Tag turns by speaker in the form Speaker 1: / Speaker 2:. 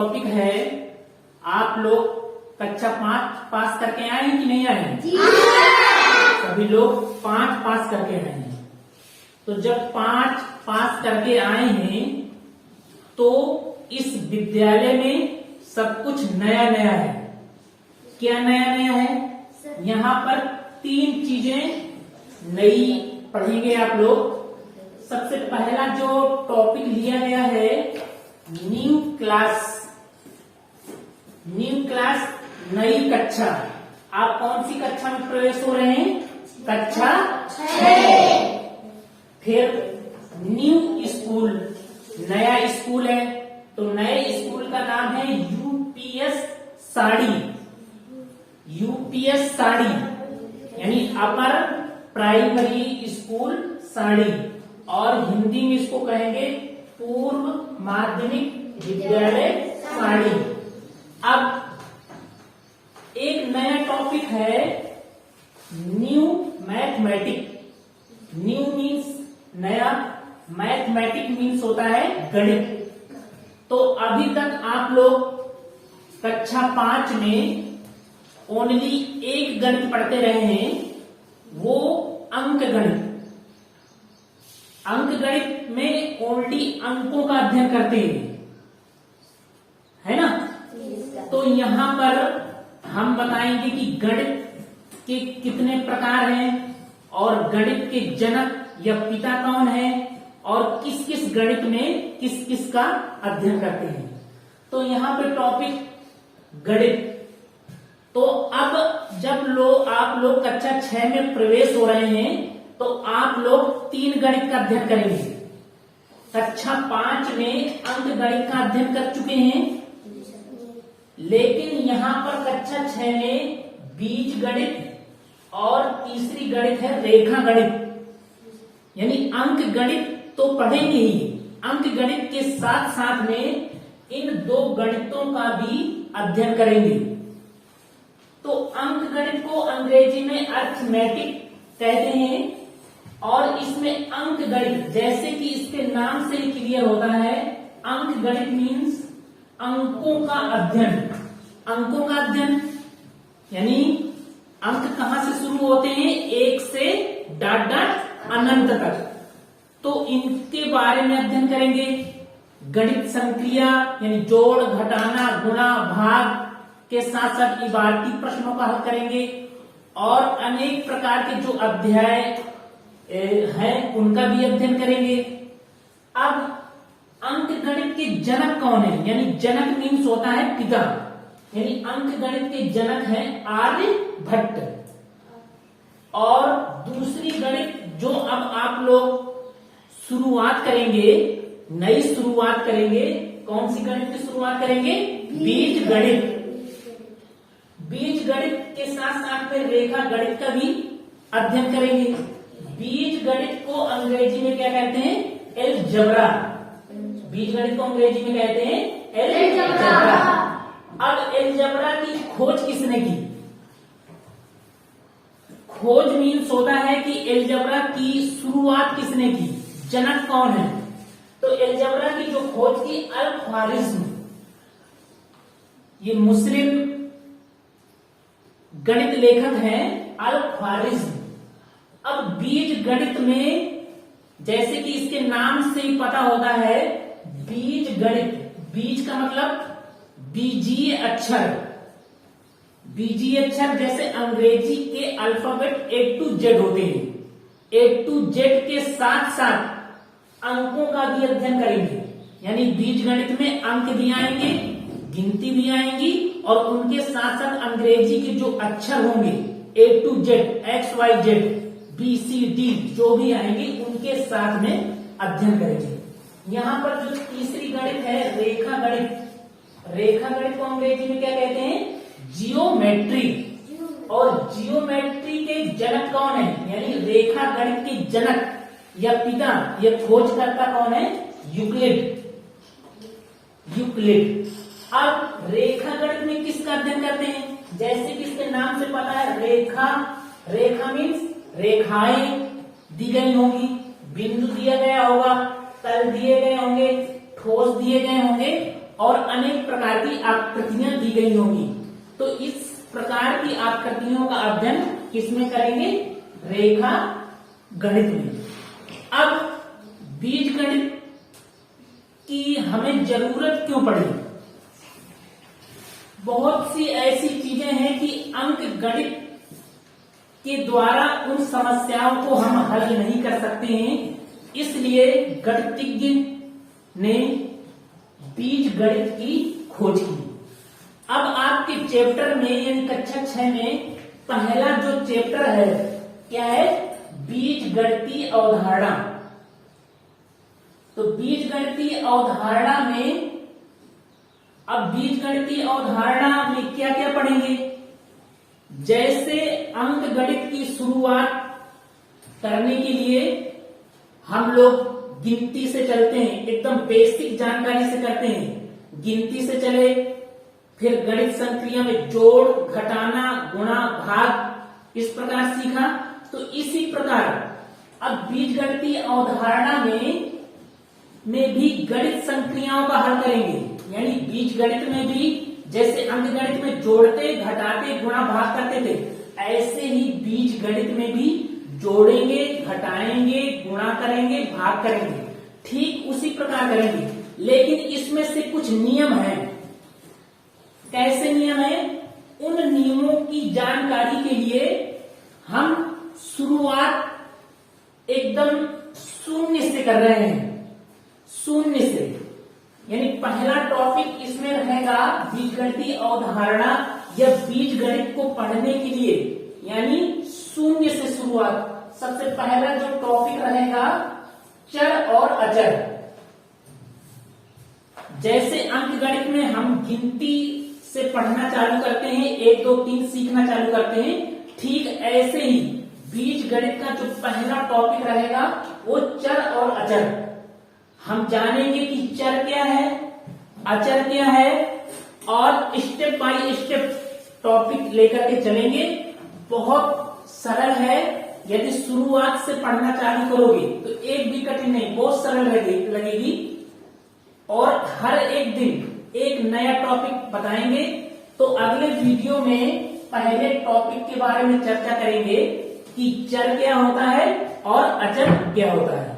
Speaker 1: Topic है, आप लोग कक्षा 5 पास करके आए हैं कि नहीं आए हैं? सभी लोग 5 पास करके आए हैं। तो जब 5 पास करके आए हैं तो इस विद्यालय में सब कुछ नया नया है। क्या नया नया है? यहाँ पर 3 चीजें नई पढ़ेंगे आप लोग। सबसे पहला जो टॉपिक लिया गया है, न्यू क्लास। न्यू क्लास, नई कक्षा। आप कौन सी कक्षा में प्रवेश हो रहे हैं? कक्षा 6। फिर न्यू स्कूल, नया स्कूल है, तो नए स्कूल का नाम है यूपीएस साड़ी। यूपीएस साड़ी यानी अपर प्राइमरी स्कूल साड़ी, और हिंदी में इसको कहेंगे पूर्व माध्यमिक विद्यालय साड़ी। अब एक नया टॉपिक है, न्यू मैथमेटिक। न्यू मीन्स नया, मैथमेटिक मीन्स होता है गणित। तो अभी तक आप लोग कक्षा 5 में ओनली एक गणित पढ़ते रहे हैं, वो अंक गणित। अंक गणित में ओनली अंकों का अध्ययन करते हैं, है ना? तो यहाँ पर हम बताएंगे कि गणित के कितने प्रकार हैं, और गणित के जनक या पिता कौन है, और किस किस गणित में किस किस का अध्ययन करते हैं। तो यहाँ पे टॉपिक गणित। तो अब जब आप लोग कक्षा 6 में प्रवेश हो रहे हैं तो आप लोग 3 गणित का अध्ययन करेंगे। कक्षा 5 में अंक गणित का अध्ययन कर चुके हैं, लेकिन यहाँ पर कक्षा 6 में बीज गणित और तीसरी गणित है रेखा गणित। यानी अंक गणित तो पढ़ेंगे ही, अंक गणित के साथ साथ में इन 2 गणितों का भी अध्ययन करेंगे। तो अंक गणित को अंग्रेजी में अर्थमेटिक कहते हैं, और इसमें अंक गणित, जैसे कि इसके नाम से क्लियर होता है, अंक गणित मीन्स अंकों का अध्ययन। अंकों का अध्ययन यानी अंक कहां से शुरू होते हैं? 1 से डॉट डॉट अनंत तक। तो इनके बारे में अध्ययन करेंगे। गणित संक्रिया यानी जोड़, घटाना, गुणा, भाग के साथ साथ इबारती प्रश्नों का हल करेंगे, और अनेक प्रकार के जो अध्याय है उनका भी अध्ययन करेंगे। अब अंक गणित के जनक कौन है? यानी जनक मीन्स होता है पिता, यानी अंक गणित के जनक हैं आर्यभट्ट। और दूसरी गणित जो अब आप लोग शुरुआत करेंगे, नई शुरुआत करेंगे, कौन सी गणित की शुरुआत करेंगे? बीज गणित। बीज गणित के साथ साथ में रेखा गणित का भी अध्ययन करेंगे। बीज गणित को अंग्रेजी में क्या कहते हैं? एलजेब्रा। बीज गणित को अंग्रेजी में कहते हैं एलजेब्रा। अब एलजेब्रा की खोज किसने की? खोज मीन्स होता है कि एलजेब्रा की शुरुआत किसने की, जनक कौन है? तो एलजेब्रा की जो खोज की, अल-ख्वारिज्म। ये मुस्लिम गणित लेखक हैं अल-ख्वारिज्म। अब बीज गणित में, जैसे कि इसके नाम से ही पता होता है, बीज गणित, बीज का मतलब बीजीय अक्षर। बीजीय अक्षर जैसे अंग्रेजी के अल्फाबेट A to Z होते हैं, A to Z के साथ साथ अंकों का भी अध्ययन करेंगे। यानी बीज गणित में अंक भी आएंगे, गिनती भी आएंगी, और उनके साथ साथ अंग्रेजी के जो अक्षर होंगे A to Z, X, Y, Z, B, C, D जो भी आएंगे उनके साथ में अध्ययन करेंगे। यहाँ पर जो तीसरी गणित है, रेखा गणित। रेखा गणित को अंग्रेजी में क्या कहते हैं? जियोमेट्री। और जियोमेट्री के जनक कौन है? यानी रेखा गणित के जनक या पिता या खोजकर्ता कौन है? यूक्लिड। यूक्लिड। अब रेखा गणित में किसका अध्ययन करते हैं? जैसे कि इसके नाम से पता है, रेखा। रेखा मीन्स रेखाएं दी गई होंगी, बिंदु दिया गया होगा, तल दिए गए होंगे, ठोस दिए गए होंगे, और अनेक प्रकार की आकृतियां दी गई होंगी। तो इस प्रकार की आकृतियों का अध्ययन किसमें करेंगे? रेखा गणित में। अब बीज गणित की हमें जरूरत क्यों पड़ी? बहुत सी ऐसी चीजें हैं कि अंक गणित के द्वारा उन समस्याओं को हम हल नहीं कर सकते हैं, इसलिए गणितज्ञ ने बीज गणित की खोज की। अब आपके चैप्टर में यानी कक्षा 6 में पहला जो चैप्टर है क्या है? बीज गणितीय अवधारणा। तो बीज गणितीय अवधारणा में अब बीज गणितीय अवधारणा में क्या क्या पढ़ेंगे? जैसे अंक गणित की शुरुआत करने के लिए हम लोग गिनती से चलते हैं, एकदम बेसिक जानकारी से करते हैं। गिनती से चले, फिर गणित संक्रिया में जोड़, घटाना, गुणा, भाग, इस प्रकार सीखा। तो इसी प्रकार अब बीज गणितीय अवधारणा में भी गणित संक्रियाओं का हल करेंगे। यानी बीज गणित में भी जैसे अंक गणित में जोड़ते, घटाते, गुणा, भाग करते थे, ऐसे ही बीज गणित में भी जोड़ेंगे, घटाएंगे, गुणा करेंगे, भाग करेंगे। ठीक उसी प्रकार करेंगे, लेकिन इसमें से कुछ नियम हैं। कैसे नियम है? उन नियमों की जानकारी के लिए हम शुरुआत एकदम शून्य से कर रहे हैं। शून्य से यानी पहला टॉपिक इसमें रहेगा बीज गणितीय अवधारणा या बीज गणित को पढ़ने के लिए, यानी शून्य से शुरुआत। सबसे पहला जो टॉपिक रहेगा चर और अचर। जैसे अंक गणित में हम गिनती से पढ़ना चालू करते हैं, 1 2 3 सीखना चालू करते हैं, ठीक ऐसे ही बीज गणित का जो पहला टॉपिक रहेगा वो चर और अचर। हम जानेंगे कि चर क्या है, अचर क्या है, और स्टेप बाय स्टेप टॉपिक लेकर के चलेंगे। बहुत सरल है, यदि शुरुआत से पढ़ना चालू करोगे तो एक भी कठिन नहीं, बहुत सरल लगेगी। और हर एक दिन एक नया टॉपिक बताएंगे। तो अगले वीडियो में पहले टॉपिक के बारे में चर्चा करेंगे कि चर क्या होता है और अचर क्या होता है।